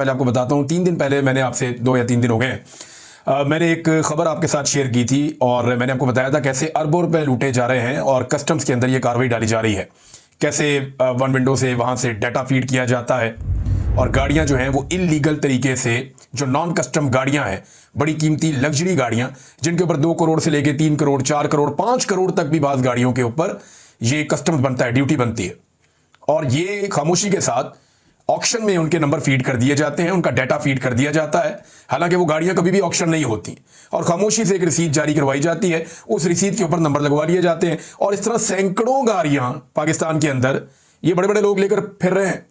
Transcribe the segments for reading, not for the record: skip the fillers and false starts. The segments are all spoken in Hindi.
पहले आपको बताता हूँ, 3 दिन पहले मैंने आपसे 2 या 3 दिन हो गए मैंने एक खबर आपके साथ शेयर की थी और मैंने आपको बताया था कैसे अरबों रुपए लूटे जा रहे हैं और कस्टम्स के अंदर ये कार्रवाई डाली जा रही है। कैसे वन विंडो से वहाँ से डाटा फीड किया जाता है और गाड़ियाँ जो हैं वो इलीगल तरीके से, जो नॉन कस्टम गाड़ियाँ हैं, बड़ी कीमती लग्जरी गाड़ियाँ जिनके ऊपर 2 करोड़ से लेके 3 करोड़ 4 करोड़ 5 करोड़ तक भी बाज़ गाड़ियों के ऊपर ये कस्टम्स बनता है, ड्यूटी बनती है। और ये खामोशी के साथ ऑक्शन में उनके नंबर फीड कर दिए जाते हैं, उनका डाटा फीड कर दिया जाता है। हालांकि वो गाड़ियां कभी भी ऑक्शन नहीं होती और खामोशी से एक रसीद जारी करवाई जाती है, उस रसीद के ऊपर नंबर लगवा लिए जाते हैं और इस तरह सैकड़ों गाड़ियां पाकिस्तान के अंदर ये बड़े बड़े लोग लेकर फिर रहे हैं।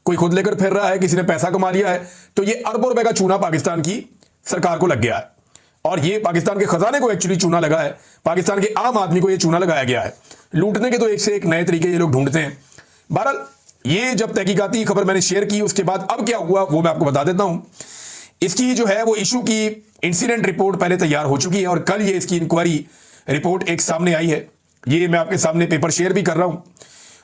कोई खुद लेकर फिर रहा है, किसी ने पैसा कमा लिया है, तो ये अरबों रुपए का चूना पाकिस्तान की सरकार को लग गया है और ये पाकिस्तान के खजाने को एक्चुअली चूना लगा है, पाकिस्तान के आम आदमी को ये चूना लगाया गया है। लूटने के तो एक से एक नए तरीके ये लोग ढूंढते हैं। बहरहाल ये जब तहकीकाती खबर मैंने शेयर की उसके बाद अब क्या हुआ वो मैं आपको बता देता हूं। इसकी जो है वो इशू की इंसिडेंट रिपोर्ट पहले तैयार हो चुकी है और कल ये इसकी इंक्वायरी रिपोर्ट एक सामने आई है। ये मैं आपके सामने पेपर शेयर भी कर रहा हूं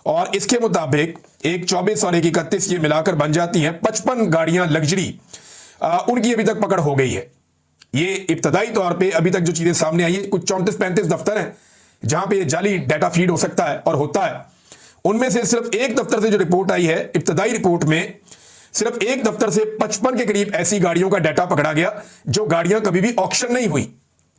और इसके मुताबिक एक 24 और एक 31 ये मिलाकर बन जाती हैं 55 गाड़ियां लग्जरी, उनकी अभी तक पकड़ हो गई है। ये इब्तदाई तौर पर अभी तक जो चीजें सामने आई है, कुछ 34-35 दफ्तर हैं जहां पर जाली डाटा फीड हो सकता है और होता है। उनमें से सिर्फ एक दफ्तर से जो रिपोर्ट आई है, इब्तदाई रिपोर्ट में सिर्फ एक दफ्तर से 55 के करीब ऐसी गाड़ियों का डाटा पकड़ा गया जो गाड़ियां कभी भी ऑक्शन नहीं हुई,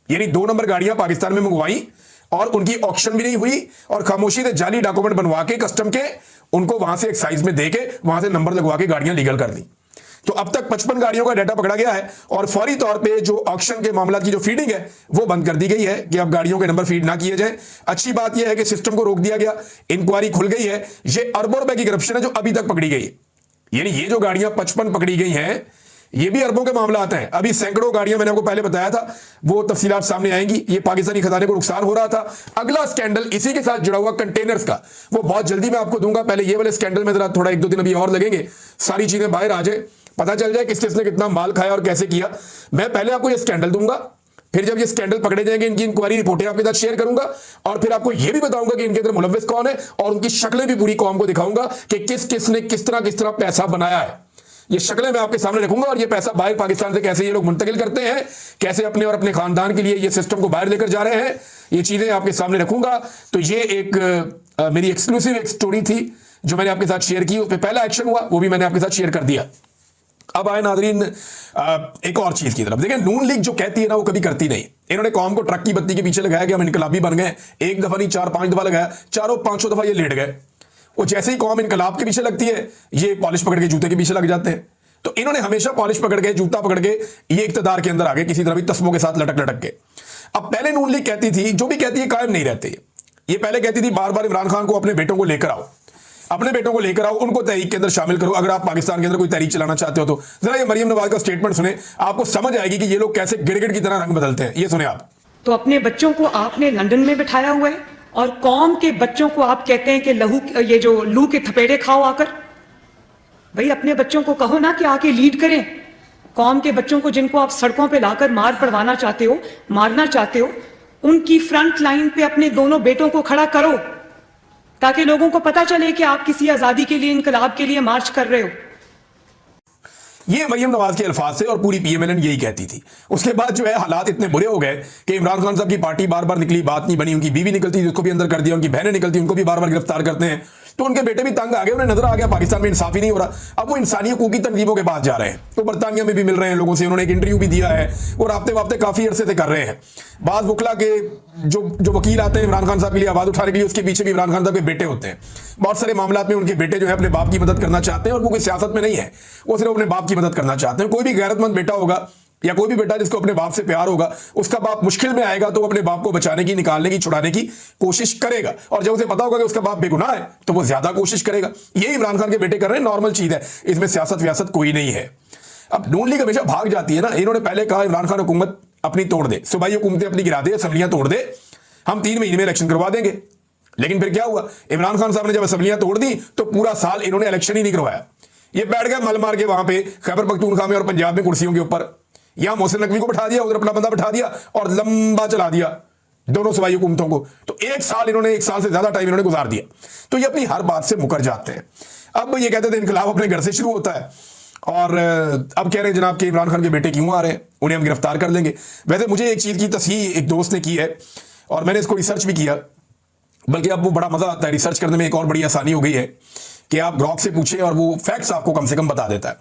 यानी 2 नंबर गाड़ियां पाकिस्तान में मंगवाई और उनकी ऑक्शन भी नहीं हुई और खामोशी से जाली डॉक्यूमेंट बनवा के कस्टम के उनको वहां से एक्साइज में देके वहां से नंबर लगवा के गाड़ियां लीगल कर दी। तो अब तक 55 गाड़ियों का डाटा पकड़ा गया है और फौरी तौर पे जो ऑक्शन के मामला की जो फीडिंग है वो बंद कर दी गई है कि अब गाड़ियों के नंबर फीड ना किए जाए। अच्छी बात यह है कि सिस्टम को रोक दिया गया, इंक्वायरी खुल गई है। ये अरबों रुपए की करप्शन है जो अभी तक पकड़ी गई है, यानी ये जो गाड़ियां 55 पकड़ी गई हैं ये भी अरबों के मामला आते हैं। अभी सैकड़ों गाड़ियां मैंने आपको पहले बताया था, वो तफसीलात सामने आएंगी। ये पाकिस्तानी खजाने को नुकसान हो रहा था। अगला स्कैंडल इसी के साथ जुड़ा हुआ कंटेनर्स का, वो बहुत जल्दी मैं आपको दूंगा। पहले ये वाले स्कैंडल में जरा थोड़ा 1-2 दिन अभी और लगेंगे, सारी चीजें बाहर आ जाए, पता चल जाए किस किसने कितना माल खाया और कैसे किया। मैं पहले आपको ये स्कैंडल दूंगा, फिर जब ये स्कैंडल पकड़े जाएंगे इनकी इंक्वायरी रिपोर्टें आपके साथ शेयर करूंगा और फिर आपको ये भी बताऊंगा कि इनके अंदर मुलव्विस कौन है और उनकी शक्लें भी पूरी कौम को दिखाऊंगा कि किस किसने किस तरह पैसा बनाया है। ये शक्लें मैं आपके सामने रखूंगा और ये पैसा बाहर पाकिस्तान से कैसे ये लोग मुंतकिल करते हैं, कैसे अपने और अपने खानदान के लिए ये सिस्टम को बाहर लेकर जा रहे हैं, ये चीजें आपके सामने रखूंगा। तो ये एक मेरी एक्सक्लूसिव एक स्टोरी थी जो मैंने आपके साथ शेयर की, उस पर पहला एक्शन हुआ, वो भी मैंने आपके साथ शेयर कर दिया। अब आए नाजरीन एक और चीज की तरफ। देखिए, नून लीग जो कहती है ना वो कभी करती नहीं। इन्होंने कौम को ट्रक की बत्ती के पीछे लगाया कि हम इनकलाबी बन गए, एक दफा नहीं 4-5 दफा लगाया, 400-500 दफा ये लेट गए। वो जैसे ही कौम इनकलाब के पीछे लगती है ये पॉलिश पकड़ के जूते के पीछे लग जाते हैं। तो इन्होंने हमेशा पॉलिश पकड़ के, जूता पकड़ के ये इक्तदार के अंदर आ गए, किसी तरह भी तस्मों के साथ लटक लटक के। अब पहले नून लीग कहती थी, जो भी कहती है कायम नहीं रहते। ये पहले कहती थी बार बार इमरान खान को अपने बेटों को लेकर आओ, अपने बेटों को लेकर आओ, उनको तहरीक के अंदर शामिल करो। अगर आप पाकिस्तान के अंदर कोई तहरीक चलाना चाहते हो तो जरा ये मरियम नवाज का स्टेटमेंट सुने, आपको समझ आएगी कि ये लोग कैसे गिड़गिड़ की तरह रंग बदलते हैं। ये सुने आप। तो अपने बच्चों को आपने लंदन में बिठाया हुआ है और कौम के बच्चों को आप कहते हैं कि ये जो लू के थपेड़े खाओ आकर। भाई अपने बच्चों को कहो ना कि आके लीड करें। कौम के बच्चों को जिनको आप सड़कों पे लाकर मार पड़वाना चाहते हो, मारना चाहते हो, उनकी फ्रंट लाइन पे अपने दोनों बेटों को खड़ा करो ताकि लोगों को पता चले कि आप किसी आजादी के लिए, इनकलाब के लिए मार्च कर रहे हो। ये मरियम नवाज के अल्फाज से और पूरी पीएमएलएन यही कहती थी। उसके बाद जो है हालात इतने बुरे हो गए कि इमरान खान साहब की पार्टी बार बार निकली, बात नहीं बनी। उनकी बीवी निकलती थी, उसको भी अंदर कर दिया, उनकी बहनें निकलती, उनको भी बार बार गिरफ्तार करते हैं। तो उनके बेटे भी तंग आ गए, उन्हें नजर आ गया पाकिस्तान में इंसाफ ही नहीं हो रहा। अब वो इंसानी हकूक की तंजीमों के पास जा रहे हैं, तो बरतानिया में भी मिल रहे हैं लोगों से, उन्होंने एक इंटरव्यू भी दिया है और राब्ते वाब्ते काफी अरसे से कर रहे हैं। बाज वकला के जो वकील आते हैं इमरान खान साहब के लिए आवाज उठाने के लिए, उसके पीछे भी इमरान खान साहब के बेटे होते हैं। बहुत सारे मामला में उनके बेटे जो है अपने बाप की मदद करना चाहते हैं और वो कोई सियासत में नहीं है, वो सिर्फ अपने बाप की मदद करना चाहते हैं। कोई भी गैरतमंद बेटा होगा या कोई भी बेटा जिसको अपने बाप से प्यार होगा, उसका बाप मुश्किल में आएगा तो वो अपने बाप को बचाने की, निकालने की, छुड़ाने की कोशिश करेगा और जब उसे पता होगा कि उसका बाप बेगुनाह है तो वो ज्यादा कोशिश करेगा। ये इमरान खान के बेटे कर रहे हैं, नॉर्मल चीज है, इसमें सियासत व्यासत कोई नहीं है। अब नून लीग हमेशा भाग जाती है ना। इन्होंने पहले कहा इमरान खान हुकूमत अपनी तोड़ दे, सूबाई हुकूमतें अपनी गिरा दे, असम्बलियां तोड़ दे, हम 3 महीने में इलेक्शन करवा देंगे। लेकिन फिर क्या हुआ, इमरान खान साहब ने जब असम्बलियां तोड़ दी तो पूरा साल इन्होंने इलेक्शन ही नहीं करवाया। ये बैठ गए मल मार के वहां पे खैबर पख्तूनख्वा में और पंजाब में कुर्सियों के ऊपर, यहां मोहसिन नकवी को बैठा दिया, उधर अपना बंदा बैठा दिया और लंबा चला दिया दोनों सूबाई हुकूमतों को। तो 1 साल इन्होंने, 1 साल से ज्यादा टाइम इन्होंने गुजार दिया। तो ये अपनी हर बात से मुकर जाते हैं। अब ये कहते थे इनकलाब अपने घर से शुरू होता है और अब कह रहे हैं जनाब कि इमरान खान के बेटे क्यों आ रहे हैं, उन्हें हम गिरफ्तार कर लेंगे। वैसे मुझे एक चीज़ की तस्हीह एक दोस्त ने की है और मैंने इसको रिसर्च भी किया, बल्कि अब वो बड़ा मज़ा आता है रिसर्च करने में। एक और बड़ी आसानी हो गई है कि आप ग्रॉक से पूछें और वो फैक्ट्स आपको कम से कम बता देता है।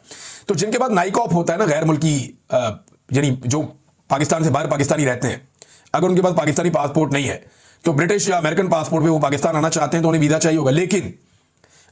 तो जिनके पास नाइकॉप होता है ना, गैर मुल्की यानी जो पाकिस्तान से बाहर पाकिस्तानी रहते हैं, अगर उनके पास पाकिस्तानी पासपोर्ट नहीं है तो ब्रिटिश या अमेरिकन पासपोर्ट पे वो पाकिस्तान आना चाहते हैं तो उन्हें वीज़ा चाहिए होगा। लेकिन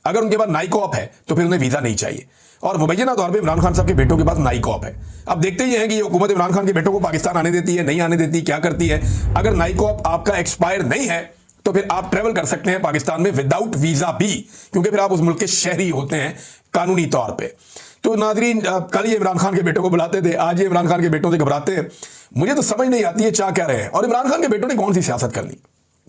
अगर उनके पास नाइकॉप है तो फिर उन्हें वीज़ा नहीं चाहिए। और मुबैना तौर पे इमरान खान साहब के बेटों के पास नाइकॉप है। अब देखते ही हैं कि ये हुकूमत इमरान खान के बेटों को पाकिस्तान आने देती है, नहीं आने देती, क्या करती है। अगर नाइकॉप आपका एक्सपायर नहीं है तो फिर आप ट्रेवल कर सकते हैं पाकिस्तान में विदाउट वीज़ा भी, क्योंकि फिर आप उस मुल्क के शहरी होते हैं कानूनी तौर पर। तो नाजरीन, कल ये इमरान खान के बेटों को बुलाते थे, आज ये इमरान खान के बेटों से घबराते हैं। मुझे तो समझ नहीं आती है चाह क्या रहे हैं। और इमरान खान के बेटों ने कौन सी सियासत करनी,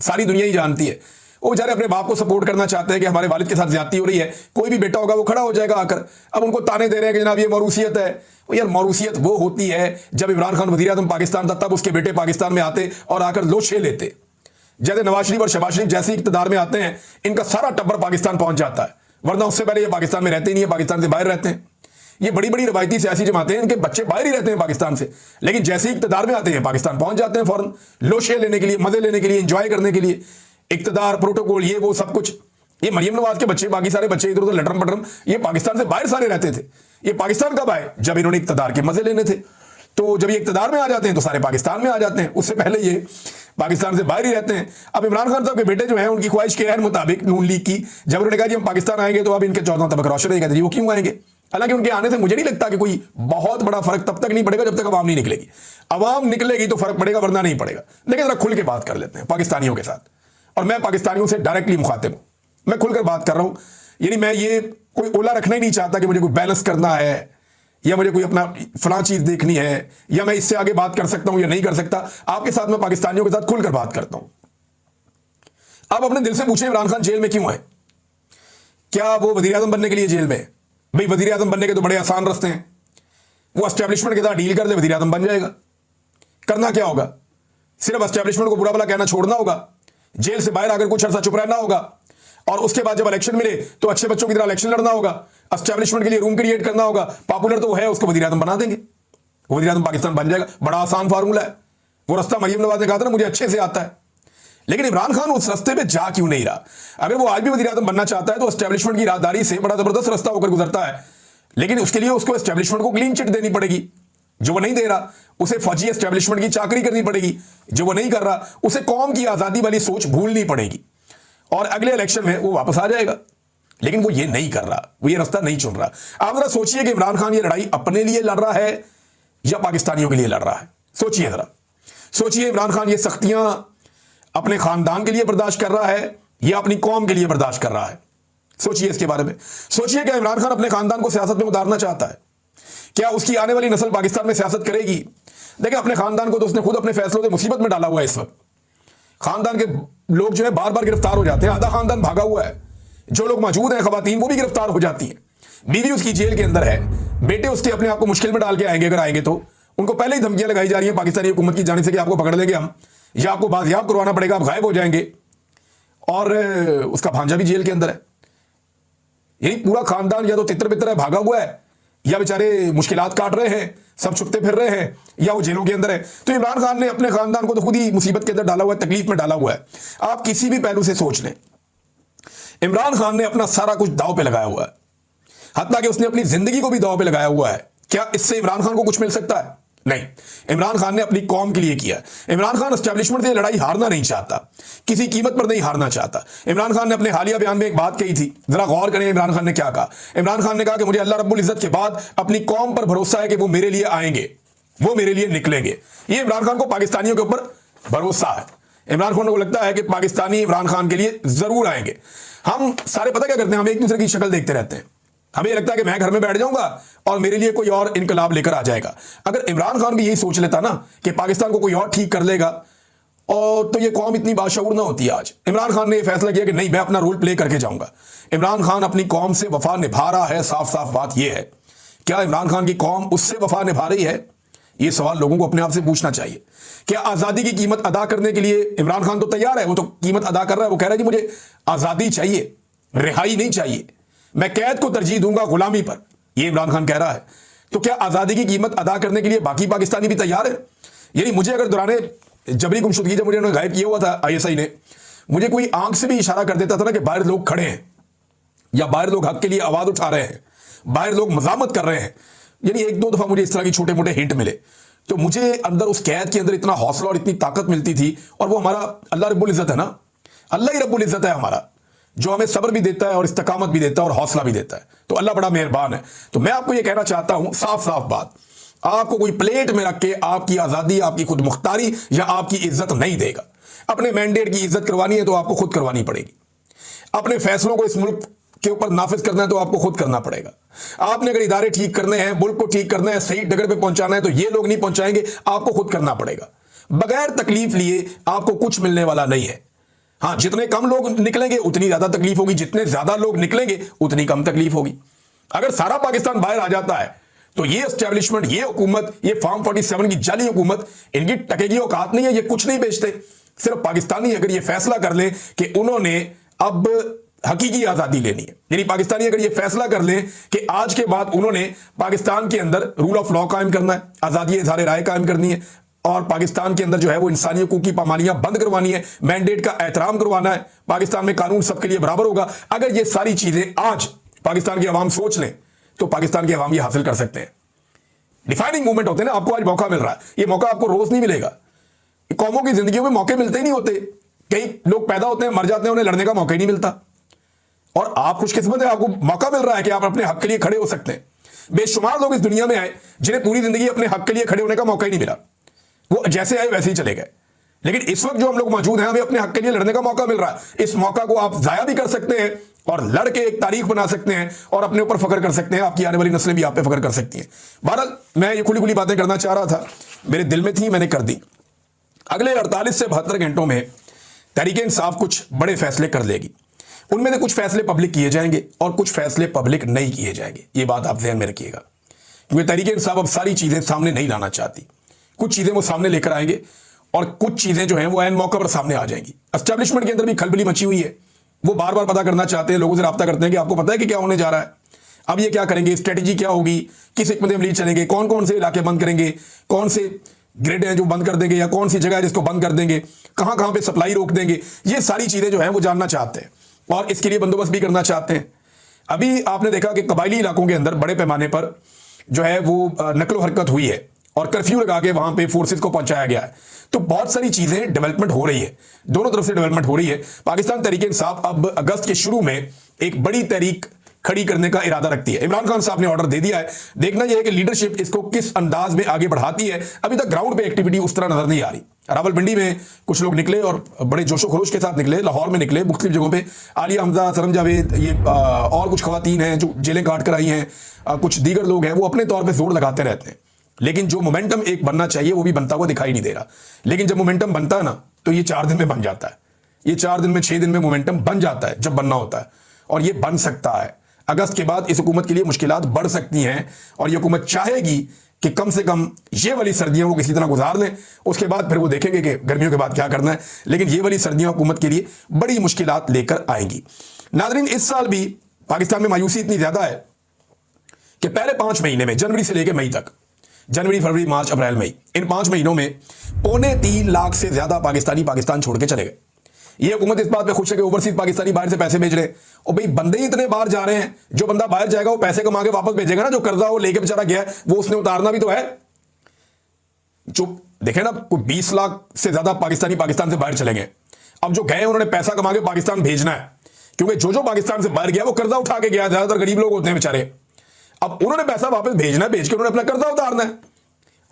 सारी दुनिया ही जानती है। वो बेचारे अपने बाप को सपोर्ट करना चाहते हैं कि हमारे वालिद के साथ ज्यादती हो रही है, कोई भी बेटा होगा वो खड़ा हो जाएगा आकर। अब उनको ताने दे रहे हैं कि जनाब ये मौरूसियत है। वो यार मौरूसियत वो होती है जब इमरान खान वज़ीर आज़म पाकिस्तान था तब उसके बेटे पाकिस्तान में आते और आकर लोशे लेते। जैसे नवाज शरीफ और शहबाज शरीफ जैसे इक़्तिदार में आते हैं, इनका सारा टब्बर पाकिस्तान पहुंच जाता है, वरना उससे पहले ये पाकिस्तान में रहते ही नहीं है, पाकिस्तान से बाहर रहते हैं। ये बड़ी बड़ी रवायती सियासी जमातें हैं, इनके बच्चे बाहर ही रहते हैं पाकिस्तान से, लेकिन जैसे ही इक़्तिदार में आते हैं पाकिस्तान पहुंच जाते हैं फौरन, लोशे लेने के लिए, मजे लेने के लिए, एंजॉय करने के लिए। इक़्तिदार, प्रोटोकॉल, ये वो सब कुछ। ये मरियम नवाज के बच्चे, बाकी सारे बच्चे इधर उधर लटरम पटरम, ये पाकिस्तान से बाहर सारे रहते थे। ये पाकिस्तान कब आए? जब इन्होंने इक़्तिदार के मजे लेने थे। तो जब ये इक़्तिदार में आ जाते हैं तो सारे पाकिस्तान में आ जाते हैं, उससे पहले ये पाकिस्तान से बाहर ही रहते हैं। अब इमरान खान साहब के बेटे जो हैं, उनकी ख्वाहिश के मुताबिक नून लीग की, जब उन्होंने कहा कि हम पाकिस्तान आएंगे तो अब इनके 14 तबक रोशन रहेगा, जी वो क्यों आएंगे? हालांकि उनके आने से मुझे नहीं लगता कि कोई बहुत बड़ा फर्क तब तक नहीं पड़ेगा जब तक अवाम नहीं निकलेगी। अवाम निकलेगी तो फर्क पड़ेगा, वरना नहीं पड़ेगा। लेकिन जरा खुल के बात कर लेते हैं पाकिस्तानियों के साथ, और मैं पाकिस्तानियों से डायरेक्टली मुखातिब हूं, मैं खुलकर बात कर रहा हूं। यानी मैं ये कोई ओला रखना ही नहीं चाहता कि मुझे कोई बैलेंस करना है या मुझे कोई अपना फलां चीज देखनी है या मैं इससे आगे बात कर सकता हूं या नहीं कर सकता। आपके साथ मैं पाकिस्तानियों के साथ खुलकर बात करता हूं। आप अपने दिल से पूछें इमरान खान जेल में क्यों है? क्या वो वजीर आजम बनने के लिए जेल में है? भाई वजीर आजम बनने के तो बड़े आसान रास्ते हैं, वो एस्टेब्लिशमेंट के साथ डील कर दे, वजीर आजम बन जाएगा। करना क्या होगा? सिर्फ एस्टेब्लिशमेंट को बुरा भला कहना छोड़ना होगा, जेल से बाहर आकर कुछ अर्सा चुप रहना होगा, और उसके बाद जब इलेक्शन मिले तो अच्छे बच्चों की तरह इलेक्शन लड़ना होगा, एस्टेब्लिशमेंट के लिए रूम क्रिएट करना होगा, पॉपुलर तो वो है, उसको वजीर आजम बना देंगे, वजीर आजम पाकिस्तान बन जाएगा। बड़ा आसान फार्मूला है। वो रास्ता मरियम नवाज ने कहा था ना, मुझे अच्छे से आता है। लेकिन इमरान खान उस रास्ते पे जा क्यों नहीं रहा? अगर वो आज भी वजीर आजम बनना चाहता है तो एस्टेब्लिशमेंट की राहदारी से बड़ा जबरदस्त रास्ता होकर गुजरता है, लेकिन उसके लिए उसको एस्टेब्लिशमेंट को क्लीन चिट देनी पड़ेगी, जो वो नहीं दे रहा। उसे फौजी एस्टेब्लिशमेंट की चाकरी करनी पड़ेगी, जो वो नहीं कर रहा। उसे कौम की आजादी वाली सोच भूलनी पड़ेगी, और अगले इलेक्शन में वो वापस आ जाएगा। लेकिन वो ये नहीं कर रहा, वो ये रास्ता नहीं चुन रहा। आप जरा सोचिए कि इमरान खान ये लड़ाई अपने लिए लड़ रहा है या पाकिस्तानियों के लिए लड़ रहा है? सोचिए जरा, सोचिए। इमरान खान ये सख्तियां अपने खानदान के लिए बर्दाश्त कर रहा है या अपनी कौम के लिए बर्दाश्त कर रहा है? सोचिए इसके बारे में। सोचिए कि इमरान खान अपने खानदान को सियासत में उतारना चाहता है। क्या उसकी आने वाली नस्ल पाकिस्तान में सियासत करेगी? देखिए, अपने खानदान को तो उसने खुद अपने फैसलों से मुसीबत में डाला हुआ है। इस वक्त खानदान के लोग जो है बार बार गिरफ्तार हो जाते हैं, आधा खानदान भागा हुआ है। जो लोग मौजूद हैं, खवातीन, वो भी गिरफ्तार हो जाती हैं। बीवी उसकी जेल के अंदर है, बेटे उसके अपने आप को मुश्किल में डाल के आएंगे। अगर आएंगे तो उनको पहले ही धमकियां लगाई जा रही हैं पाकिस्तानी हुकूमत की जानिब से कि आपको पकड़ लेंगे हम, या आपको बाजियाब करवाना पड़ेगा, आप गायब हो जाएंगे। और उसका भांजा भी जेल के अंदर है। यही पूरा खानदान या तो तितर बितर है, भागा हुआ है, या बेचारे मुश्किलात काट रहे हैं, सब छुपते फिर रहे हैं, या वो जेलों के अंदर है। तो इमरान खान ने अपने खानदान को तो खुद ही मुसीबत के अंदर डाला हुआ है, तकलीफ में डाला हुआ है। आप किसी भी पहलू से सोच लें, इमरान खान ने अपना सारा कुछ दांव पे लगाया हुआ है, हत्ता कि उसने अपनी जिंदगी को भी दांव पे लगाया हुआ है। क्या इससे इमरान खान को कुछ मिल सकता है? नहीं। इमरान खान ने अपनी कौम के लिए किया। इमरान खान एस्टेब्लिशमेंट से लड़ाई हारना नहीं चाहता, किसी कीमत पर नहीं हारना चाहता। इमरान खान ने अपने हालिया बयान में एक बात कही थी, जरा गौर करें इमरान खान ने क्या कहा। इमरान खान ने कहा कि मुझे अल्लाह रब्बुल इज्जत के बाद अपनी कौम पर भरोसा है कि वो मेरे लिए आएंगे, वो मेरे लिए निकलेंगे। ये इमरान खान को पाकिस्तानियों के ऊपर भरोसा है। इमरान खान को लगता है कि पाकिस्तानी इमरान खान के लिए जरूर आएंगे। हम सारे पता क्या करते हैं, हम एक दूसरे की शक्ल देखते रहते हैं। हमें ये लगता है कि मैं घर में बैठ जाऊंगा और मेरे लिए कोई और इनकलाब लेकर आ जाएगा। अगर इमरान खान भी यही सोच लेता ना कि पाकिस्तान को कोई और ठीक कर लेगा, और तो ये कौम इतनी बाशऊर ना होती। आज इमरान खान ने यह फैसला किया कि नहीं, मैं अपना रोल प्ले करके जाऊंगा। इमरान खान अपनी कौम से वफा निभा रहा है। साफ साफ बात यह है, क्या इमरान खान की कौम उससे वफा निभा रही है? यह सवाल लोगों को अपने आप से पूछना चाहिए। क्या आज़ादी की कीमत अदा करने के लिए इमरान खान तो तैयार है, वो तो कीमत अदा कर रहा है। वो कह रहा है कि मुझे आज़ादी चाहिए, रिहाई नहीं चाहिए, मैं कैद को तरजीह दूंगा गुलामी पर। ये इमरान खान कह रहा है। तो क्या आजादी की कीमत अदा करने के लिए बाकी पाकिस्तानी भी तैयार है? यानी मुझे अगर दौराने जबरी गुमशुदगी जब मुझे उन्होंने गायब किया हुआ था आईएसआई ने, मुझे कोई आंख से भी इशारा कर देता था ना कि बाहर लोग खड़े हैं या बाहर लोग हक के लिए आवाज उठा रहे हैं, बाहर लोग मजामत कर रहे हैं, यानी एक दो दफा मुझे इस तरह की छोटे मोटे हिंट मिले, तो मुझे अंदर उस कैद के अंदर इतना हौसला और इतनी ताकत मिलती थी। और वो हमारा अल्लाह रब्बुल इज्जत है ना, अल्लाह ही रब्बुल इज्जत है हमारा, जो हमें सब्र भी देता है और इस्तकामत भी देता है और हौसला भी देता है। तो अल्लाह बड़ा मेहरबान है। तो मैं आपको ये कहना चाहता हूं साफ साफ बात, आपको कोई प्लेट में रख के आपकी आजादी, आपकी खुद मुख्तारी या आपकी इज्जत नहीं देगा। अपने मैंडेट की इज्जत करवानी है तो आपको खुद करवानी पड़ेगी। अपने फैसलों को इस मुल्क के ऊपर नाफिज करना है तो आपको खुद करना पड़ेगा। आपने अगर इदारे ठीक करने हैं, मुल्क को ठीक करना है, सही डगर पे पहुंचाना है, तो ये लोग नहीं पहुंचाएंगे, आपको खुद करना पड़ेगा। बगैर तकलीफ लिए आपको कुछ मिलने वाला नहीं है। हाँ, जितने कम लोग निकलेंगे उतनी ज्यादा तकलीफ होगी, जितने ज्यादा लोग निकलेंगे उतनी कम तकलीफ होगी। अगर सारा पाकिस्तान बाहर आ जाता है तो ये एस्टेब्लिशमेंट, ये हुकूमत, ये फॉर्म 47 की जाली हुकूमत, इनकी टकेगी औकात नहीं है, ये कुछ नहीं बेचते। सिर्फ पाकिस्तानी अगर ये फैसला कर ले कि उन्होंने अब हकीकी आजादी लेनी है, यानी पाकिस्तानी अगर ये फैसला कर ले कि आज के बाद उन्होंने पाकिस्तान के अंदर रूल ऑफ लॉ कायम करना है, आजादी इज़हार राय कायम करनी है, और पाकिस्तान के अंदर जो है वो इंसानी हकूक की पामालियां बंद करवानी है, मैंडेट का एहतराम करवाना है, पाकिस्तान में कानून सबके लिए बराबर होगा। अगर ये सारी चीजें आज पाकिस्तान की आवाम सोच लें तो पाकिस्तान की आवाम ये हासिल कर सकते हैं। डिफाइनिंग मूवमेंट होते हैं ना, आपको आज मौका मिल रहा है, ये मौका आपको रोज नहीं मिलेगा। कौमों की जिंदगियों में मौके मिलते ही नहीं होते, कई लोग पैदा होते हैं, मर जाते हैं, उन्हें लड़ने का मौका ही नहीं मिलता। और आप खुशकिस्मत है, आपको मौका मिल रहा है कि आप अपने हक के लिए खड़े हो सकते हैं। बेशुमार लोग इस दुनिया में आए जिन्हें पूरी जिंदगी अपने हक के लिए खड़े होने का मौका ही नहीं मिला, वो जैसे आए वैसे ही चले गए। लेकिन इस वक्त जो हम लोग मौजूद हैं, हमें अपने हक के लिए लड़ने का मौका मिल रहा है। इस मौका को आप जाया भी कर सकते हैं और लड़के एक तारीख बना सकते हैं और अपने ऊपर फख्र कर सकते हैं। आपकी आने वाली नस्लें भी आप पे फख्र कर सकती हैं। बहरहाल मैं ये खुली खुली बातें करना चाह रहा था, मेरे दिल में थी, मैंने कर दी। अगले 48 से 72 घंटों में तहरीक-ए-इंसाफ कुछ बड़े फैसले कर लेगी। उनमें से कुछ फैसले पब्लिक किए जाएंगे और कुछ फैसले पब्लिक नहीं किए जाएंगे। ये बात आप ध्यान में रखिएगा, क्योंकि तहरीक-ए-इंसाफ अब सारी चीजें सामने नहीं लाना चाहती। कुछ चीजें वो सामने लेकर आएंगे और कुछ चीजें जो हैं वो ऐन मौके पर सामने आ जाएंगी। एस्टेब्लिशमेंट के अंदर भी खलबली मची हुई है, वो बार बार पता करना चाहते हैं, लोगों से रब्ता करते हैं कि आपको पता है कि क्या होने जा रहा है, अब ये क्या करेंगे, स्ट्रेटेजी क्या होगी, किस हिकमत अमली चलेंगे, कौन कौन से इलाके बंद करेंगे, कौन से ग्रिड हैं जो बंद कर देंगे, या कौन सी जगह है जिसको बंद कर देंगे, कहां कहां पे सप्लाई रोक देंगे। ये सारी चीजें जो है वो जानना चाहते हैं और इसके लिए बंदोबस्त भी करना चाहते हैं। अभी आपने देखा कि कबायली इलाकों के अंदर बड़े पैमाने पर जो है वो नकलो हरकत हुई है और कर्फ्यू लगा के वहां पे फोर्सेस को पहुंचाया गया है। तो बहुत सारी चीजें डेवलपमेंट हो रही है, दोनों तरफ से डेवलपमेंट हो रही है। पाकिस्तान तहरीक-ए-इंसाफ अब अगस्त के शुरू में एक बड़ी तहरीक खड़ी करने का इरादा रखती है। इमरान खान साहब ने ऑर्डर दे दिया है, देखना यह है कि लीडरशिप इसको किस अंदाज में आगे बढ़ाती है। अभी तक ग्राउंड पे एक्टिविटी उस तरह नजर नहीं आ रही। रावलपिंडी में कुछ लोग निकले और बड़े जोशो खरोश के साथ निकले, लाहौर में निकले, मुख्तलिफ जगहों पे आलिया हमजा, सरम जावेद, ये और कुछ खवातीन हैं जो जेलें काट कर आई हैं, कुछ दीगर लोग हैं, वो अपने तौर पर जोर लगाते रहते हैं। लेकिन जो मोमेंटम एक बनना चाहिए वो भी बनता हुआ दिखाई नहीं दे रहा। लेकिन जब मोमेंटम बनता है ना तो ये 4 दिन में बन जाता है, ये 4 दिन में 6 दिन में मोमेंटम बन जाता है जब बनना होता है। और ये बन सकता है। अगस्त के बाद इस हुकूमत के लिए मुश्किलात बढ़ सकती हैं और ये हुकूमत चाहेगी कि कम से कम ये वाली सर्दियां वो किसी तरह गुजार लें, उसके बाद फिर वो देखेंगे कि गर्मियों के बाद क्या करना है। लेकिन ये वाली सर्दियां हुकूमत के लिए बड़ी मुश्किलात लेकर आएंगी। नाज़रीन, इस साल भी पाकिस्तान में मायूसी इतनी ज्यादा है कि पहले 5 महीने में, जनवरी से लेकर मई तक, जनवरी, फरवरी, मार्च, अप्रैल, मई, इन 5 महीनों में 3.25 लाख से ज्यादा पाकिस्तानी पाकिस्तान छोड़ के चले गए। ये हुकूमत इस बात पे खुश है कि ओवरसीज पाकिस्तानी बाहर से पैसे भेज रहे हैं। और भाई बंदे ही इतने बाहर जा रहे हैं, जो बंदा बाहर जाएगा वो पैसे कमा के वापस भेजेगा ना। जो कर्जा वो लेके बेचारा गया वो उसने उतारना भी तो है। जो देखे ना, कोई 20 लाख से ज्यादा पाकिस्तानी पाकिस्तान से बाहर चले गए। अब जो गए उन्होंने पैसा कमा के पाकिस्तान भेजना है, क्योंकि जो पाकिस्तान से बाहर गया वो कर्जा उठा के गया। ज्यादातर गरीब लोग होते हैं बेचारे। अब उन्होंने पैसा वापस भेजना है, भेज के उन्होंने अपना कर्जा उतारना है।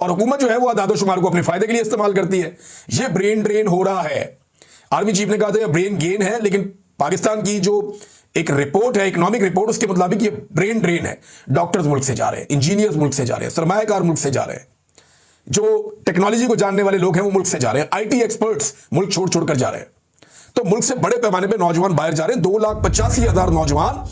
और हुकूमत जो है वो आदादोशुमार को अपने फायदे के लिए इस्तेमाल करती है। ये ब्रेन ड्रेन हो रहा है। आर्मी चीफ ने कहा था ये ब्रेन गेन है, लेकिन पाकिस्तान की जो एक रिपोर्ट है, इकोनॉमिक रिपोर्ट, उसके मुताबिक ये ब्रेन ड्रेन है। डॉक्टर्स मुल्क से जा रहे हैं, इंजीनियर्स मुल्क से जा रहे हैं, सरमायाकार मुल्क से जा रहे हैं, जो टेक्नोलॉजी को जानने वाले लोग हैं वो मुल्क से जा रहे हैं, आईटी एक्सपर्ट्स मुल्क छोड़ छोड़ कर जा रहे हैं। तो मुल्क से बड़े पैमाने पर नौजवान बाहर जा रहे हैं। 2,85,000 नौजवान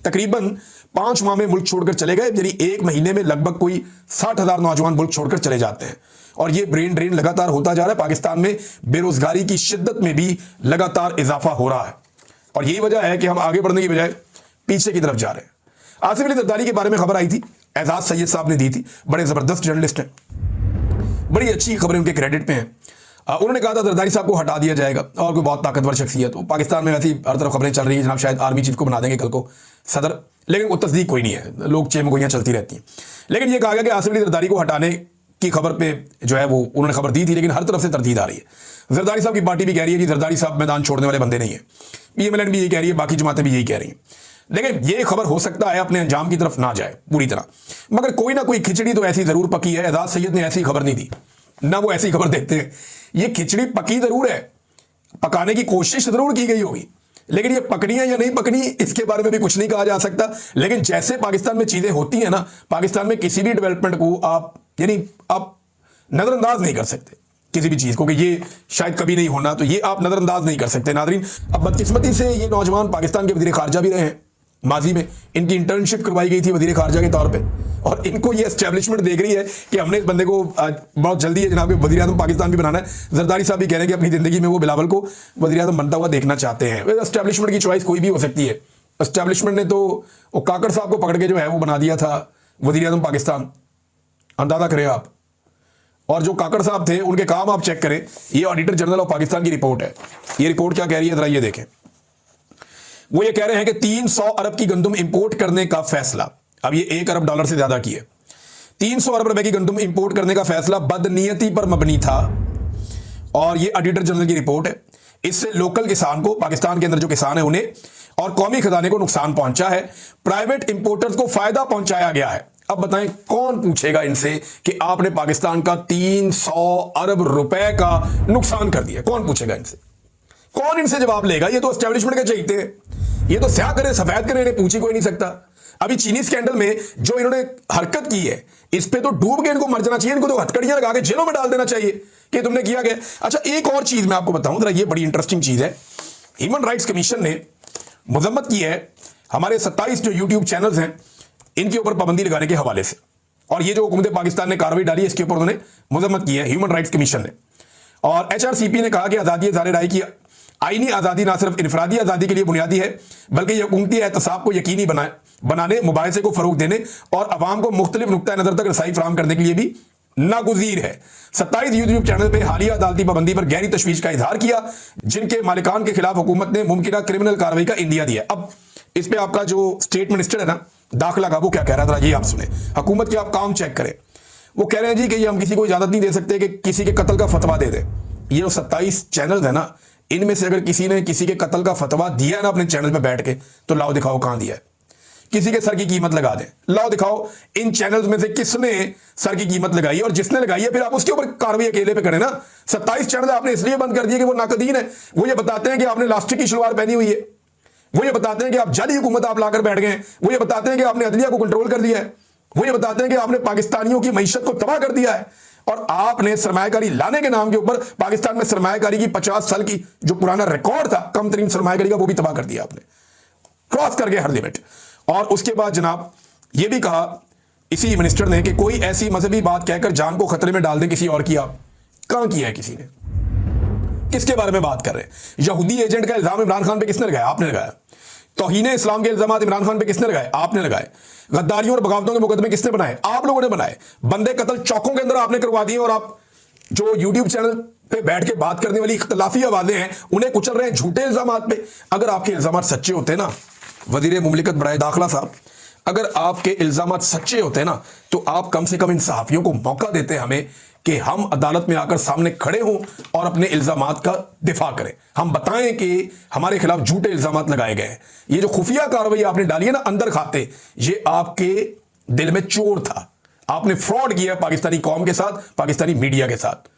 तकरीबन 5 माह में मुल्क छोड़कर चले गए। यानी 1 महीने में लगभग कोई 60,000 नौजवान मुल्क छोड़कर चले जाते हैं। और ये ब्रेन ड्रेन लगातार होता जा रहा है। पाकिस्तान में बेरोजगारी की शिद्दत में भी लगातार इजाफा हो रहा है और यही वजह है कि हम आगे बढ़ने की बजाय पीछे की तरफ जा रहे हैं। आसिफ अली जरदारी के बारे में खबर आई थी, एजाज सैयद साहब ने दी थी, बड़े जबरदस्त जर्नलिस्ट हैं, बड़ी अच्छी खबरें उनके क्रेडिट पे हैं। उन्होंने कहा था जरदारी साहब को हटा दिया जाएगा, और कोई बहुत ताकतवर शख्सियत हो। पाकिस्तान में वैसी हर तरफ खबरें चल रही है, जनाब शायद आर्मी चीफ को बना देंगे कल को सदर, लेकिन वो तस्दीक कोई नहीं है, लोग चेम गोइयां चलती रहती हैं। लेकिन ये कहा गया कि आसिफ अली जरदारी को हटाने की खबर पे जो है वो उन्होंने खबर दी थी, लेकिन हर तरफ से तरदीद आ रही है। जरदारी साहब की पार्टी भी कह रही है कि जरदारी साहब मैदान छोड़ने वाले बंदे नहीं है, PMLN भी यही कह रही है, बाकी जमातें भी यही कह रही हैं। लेकिन ये खबर हो सकता है अपने अंजाम की तरफ ना जाए पूरी तरह, मगर कोई ना कोई खिचड़ी तो ऐसी जरूर पकी है। एजाज सैयद ने ऐसी खबर नहीं दी, ना वो ऐसी खबर देते हैं। ये खिचड़ी पकी जरूर है, पकाने की कोशिश जरूर की गई होगी, लेकिन ये पकड़ी है या नहीं पकड़ी इसके बारे में भी कुछ नहीं कहा जा सकता। लेकिन जैसे पाकिस्तान में चीजें होती हैं ना, पाकिस्तान में किसी भी डेवलपमेंट को आप नजरअंदाज नहीं कर सकते किसी भी चीज को, कि ये शायद कभी नहीं होना, तो ये आप नजरअंदाज नहीं कर सकते। नादरीन, अब बदकिस्मती से ये नौजवान पाकिस्तान के वजीर खारजा भी रहे हैं, माजी में इनकी इंटर्नशिप करवाई गई थी वजीर खारजा के तौर पे, और इनको ये एस्टेब्लिशमेंट देख रही है कि हमने इस बंदे को बहुत जल्दी है जनाब वजीर आजम पाकिस्तान भी बनाना है। जरदारी साहब भी कह रहे हैं कि अपनी जिंदगी में वो बिलावल को वजीर आजम बनता हुआ देखना चाहते हैं। एस्टेब्लिशमेंट की चॉइस कोई भी हो सकती है। एस्टेब्लिशमेंट ने तो वो काकड़ साहब को पकड़ के जो है वो बना दिया था वजीर आजम पाकिस्तान, अंदाजा करें आप। और जो काकड़ साहब थे उनके काम आप चेक करें, ये ऑडिटर जनरल ऑफ पाकिस्तान की रिपोर्ट है। ये रिपोर्ट क्या कह रही है जरा ये देखें। वो ये कह रहे हैं कि 300 अरब की गंदम इंपोर्ट करने का फैसला, अब ये $1 अरब से ज्यादा की है, 300 अरब रुपए की गंदम इंपोर्ट करने का फैसला बदनीयती पर मबनी था। और ये ऑडिटर जनरल की रिपोर्ट है। इससे लोकल किसान को, पाकिस्तान के अंदर जो किसान है उन्हें और कौमी खजाने को नुकसान पहुंचा है, प्राइवेट इंपोर्टर्स को फायदा पहुंचाया गया है। अब बताएं कौन पूछेगा इनसे कि आपने पाकिस्तान का 300 अरब रुपए का नुकसान कर दिया? कौन पूछेगा इनसे? कौन इनसे जवाब लेगा? ये तो एस्टेब्लिशमेंट के चाहते हैं, ये तो स्याह करे सफेद करे, इन्हें पूछ ही कोई नहीं सकता। अभी चीनी स्कैंडल में जो इन्होंने हरकत की है, इस पे तो डूब के इनको मर जाना चाहिए, इनको तो हथकड़ियां लगा के जेलों में डाल देना चाहिए कि तुमने किया क्या। अच्छा, एक और चीज मैं आपको बताऊं जरा, ये बड़ी इंटरेस्टिंग चीज है। ह्यूमन राइट्स कमीशन ने मजम्मत की है हमारे 27 जो यूट्यूब चैनल्स हैं इनके ऊपर पाबंदी लगाने के हवाले से, और ये जो हुकूमत पाकिस्तान ने कार्रवाई डाली है इसके ऊपर उन्होंने मजम्मत की है ह्यूमन राइट्स कमीशन ने। और HRCP ने कहा कि आजादी ज़ाहिर राय की आईनी आज़ादी ना सिर्फ इनफरादी आज़ादी के लिए बुनियादी है, बल्कि यह हुकूमती एहतसाब को यकीनी बनाने, मुबाहिसे को फरोग देने और अवाम को मुख्तलिफ नुक्ता नज़र तक रसाई फराहम करने के लिए भी नागुज़ीर है। 27 यूट्यूब चैनल पर हालिया अदालती पाबंदी पर गहरी तशवीश का इजहार किया, जिनके मालिकान के खिलाफ हुकूमत ने मुमकिन क्रिमिनल कार्रवाई का इंदिया दिया। अब इस पर आपका जो स्टेट मिनिस्टर है ना दाखिला का, वो क्या कह रहा था ये आप सुने। हुकूमत के आप काम चेक करें। वो कह रहे हैं जी कि ये हम किसी को इजाजत नहीं दे सकते कि किसी के कत्ल का फतवा दे दे। ये जो 27 चैनल है ना, इनमें से अगर किसी ने किसी के कत्ल का फतवा दिया ना अपने चैनल पे बैठ के, तो लाओ दिखाओ कहां दिया है। किसी के सर की कीमत लगा दें, लाओ दिखाओ इन चैनल्स में से किसने सर की कीमत लगाई, और जिसने लगाई है फिर आप उसके ऊपर कार्रवाई अकेले पे करें ना। 27 चैनल आपने इसलिए बंद कर दिए कि वो नाकदीन है। वो ये बताते हैं कि आपने लास्टिक की शलवार पहनी हुई है, वो ये बताते हैं कि आप जाली हुकूमत आप लाकर बैठ गए हैं, वो ये बताते हैं कि आपने अदलिया को कंट्रोल कर दिया है, वो ये बताते हैं कि आपने पाकिस्तानियों की मईशत को तबाह कर दिया है, और आपने सरमायाकारी लाने के नाम के ऊपर पाकिस्तान में सरमायाकारी की 50 साल की जो पुराना रिकॉर्ड था कम तरीन सरमायाकारी का, वो भी तबाह कर दिया आपने, क्रॉस कर गए हर लिमिट। और उसके बाद जनाब ये भी कहा इसी मिनिस्टर ने कि कोई ऐसी मजहबी बात कहकर जान को खतरे में डाल दे किसी और की। आप कहां किया है किसी ने? किसके बारे में बात कर रहे हैं? यहूदी एजेंट का इल्जाम इमरान खान पे किसने लगाया? आपने लगाया। तौहीन इस्लाम के इल्जाम इमरान खान पे किसने लगाए? आपने लगाए। गद्दारियों और बगावतों के मुकदमे किसने बनाए? आप लोगों ने बनाए। बंदे कत्ल चौकों के अंदर आपने करवा दिए, और आप जो यूट्यूब चैनल पे बैठ के बात करने वाली इख्तलाफी आवाजें हैं उन्हें कुचल रहे हैं झूठे इल्जाम पे। अगर आपके इल्जाम सच्चे होते ना वजीर मुमलिकत बराए दाखिला साहब, अगर आपके इल्जाम सच्चे होते ना तो आप कम से कम इन सहाफियों को मौका देते हमें कि हम अदालत में आकर सामने खड़े हों और अपने इल्जामात का दिफा करें। हम बताएं कि हमारे खिलाफ झूठे इल्जामात लगाए गए हैं। ये जो खुफिया कार्रवाई आपने डाली है ना अंदर खाते, ये आपके दिल में चोर था। आपने फ्रॉड किया पाकिस्तानी कौम के साथ, पाकिस्तानी मीडिया के साथ।